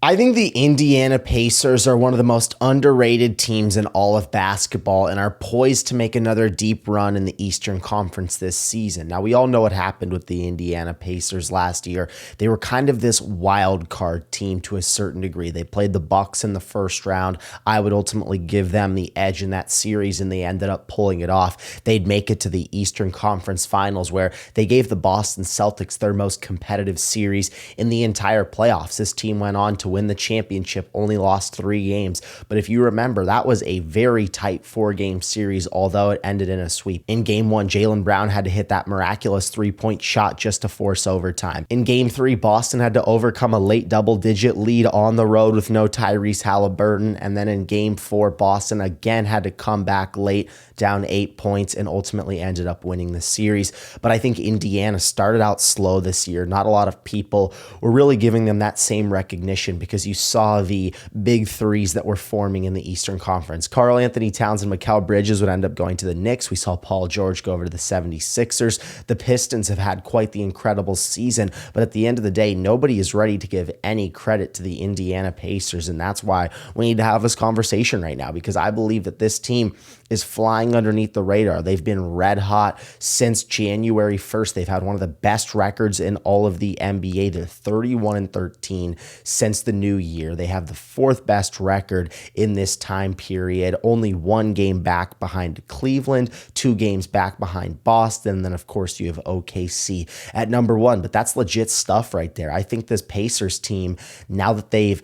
I think the Indiana Pacers are one of the most underrated teams in all of basketball and are poised to make another deep run in the Eastern Conference this season. Now, we all know what happened with the Indiana Pacers last year. They were kind of this wild card team to a certain degree. They played the Bucks in the first round. I would ultimately give them the edge in that series, and they ended up pulling it off. They'd make it to the Eastern Conference Finals, where they gave the Boston Celtics their most competitive series in the entire playoffs. This team went on to win the championship, only lost 3 games. But if you remember, that was a very tight 4-game series, although it ended in a sweep. In game 1, Jaylen Brown had to hit that miraculous 3-point shot just to force overtime. In game 3, Boston had to overcome a late double-digit lead on the road with no Tyrese Haliburton. And then in game 4, Boston again had to come back late, down 8 points, and ultimately ended up winning the series. But I think Indiana started out slow this year. Not a lot of people were really giving them that same recognition because you saw the big threes that were forming in the Eastern Conference. Karl Anthony Towns and Mikal Bridges would end up going to the Knicks. We saw Paul George go over to the 76ers. The Pistons have had quite the incredible season, but at the end of the day, nobody is ready to give any credit to the Indiana Pacers, and that's why we need to have this conversation right now, because I believe that this team is flying underneath the radar. They've been red hot since January 1st. They've had one of the best records in all of the NBA. They're 31-13 since the new year. They have the 4th best record in this time period, only 1 game back behind Cleveland, 2 games back behind Boston. And then, of course, you have OKC at number 1. But that's legit stuff right there. I think this Pacers team, now that they've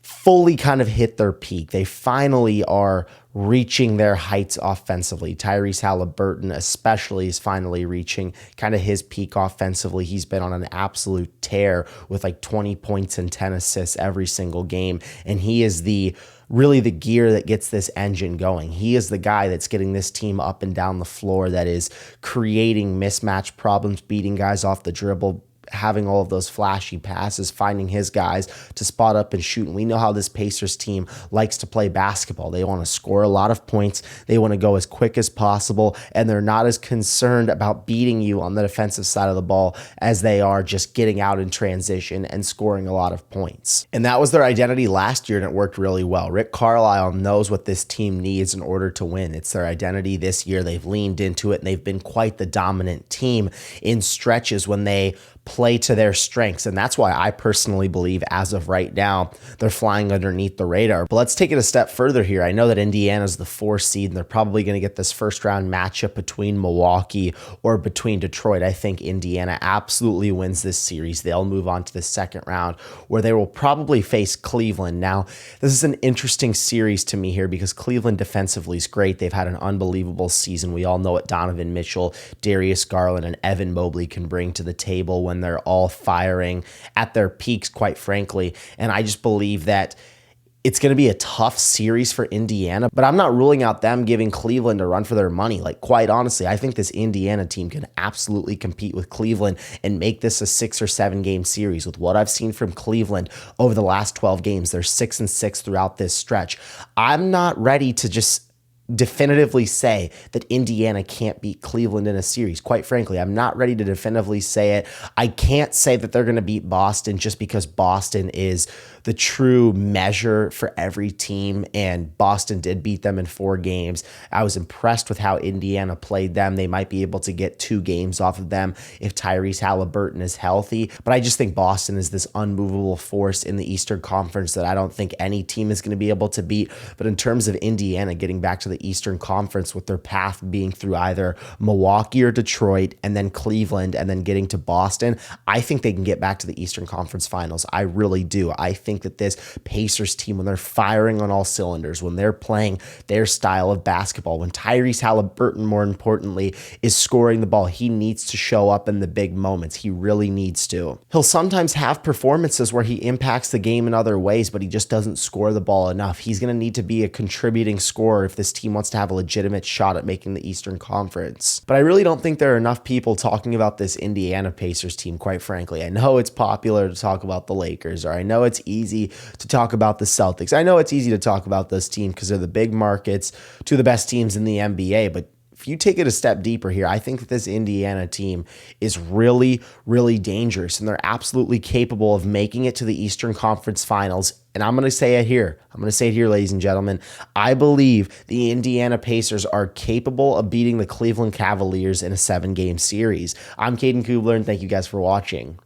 fully kind of hit their peak, they finally are reaching their heights offensively. Tyrese Haliburton especially is finally reaching kind of his peak offensively. He's been on an absolute tear with like 20 points and 10 assists every single game. And he is really the gear that gets this engine going. He is the guy that's getting this team up and down the floor, that is creating mismatch problems, beating guys off the dribble, having all of those flashy passes, finding his guys to spot up and shoot. And we know how this Pacers team likes to play basketball. They want to score a lot of points. They want to go as quick as possible, and they're not as concerned about beating you on the defensive side of the ball as they are just getting out in transition and scoring a lot of points. And that was their identity last year, and it worked really well. Rick Carlisle knows what this team needs in order to win. It's their identity this year. They've leaned into it, and they've been quite the dominant team in stretches when they play to their strengths. And that's why I personally believe, as of right now, they're flying underneath the radar. But let's take it a step further here. I know that Indiana's the 4th seed, and they're probably going to get this first round matchup between Milwaukee or between Detroit. I think Indiana absolutely wins this series. They'll move on to the second round, where they will probably face Cleveland. Now, this is an interesting series to me here because Cleveland defensively is great. They've had an unbelievable season. We all know what Donovan Mitchell, Darius Garland, and Evan Mobley can bring to the table when they're all firing at their peaks, quite frankly. And I just believe that it's going to be a tough series for Indiana, but I'm not ruling out them giving Cleveland a run for their money. Like, quite honestly, I think this Indiana team can absolutely compete with Cleveland and make this a 6 or 7 game series. With what I've seen from Cleveland over the last 12 games, they're 6-6 throughout this stretch. I'm not ready to just definitively say that Indiana can't beat Cleveland in a series. Quite frankly, I'm not ready to definitively say it. I can't say that they're going to beat Boston just because Boston is the true measure for every team, and Boston did beat them in 4 games. I was impressed with how Indiana played them. They might be able to get 2 games off of them if Tyrese Haliburton is healthy, but I just think Boston is this unmovable force in the Eastern Conference that I don't think any team is going to be able to beat. But in terms of Indiana getting back to the Eastern Conference, with their path being through either Milwaukee or Detroit and then Cleveland and then getting to Boston, I think they can get back to the Eastern Conference Finals. I really do. I think that this Pacers team, when they're firing on all cylinders, when they're playing their style of basketball, when Tyrese Haliburton, more importantly, is scoring the ball, he needs to show up in the big moments. He really needs to. He'll sometimes have performances where he impacts the game in other ways, but he just doesn't score the ball enough. He's going to need to be a contributing scorer if this team wants to have a legitimate shot at making the Eastern Conference. But I really don't think there are enough people talking about this Indiana Pacers team, quite frankly. I know it's popular to talk about the Lakers, or I know it's easy to talk about the Celtics. I know it's easy to talk about this team because they're the big markets, 2 of the best teams in the NBA, but if you take it a step deeper here, I think that this Indiana team is really, really dangerous, and they're absolutely capable of making it to the Eastern Conference Finals. And I'm going to say it here. Ladies and gentlemen. I believe the Indiana Pacers are capable of beating the Cleveland Cavaliers in a 7-game series. I'm Caden Kubler, and thank you guys for watching.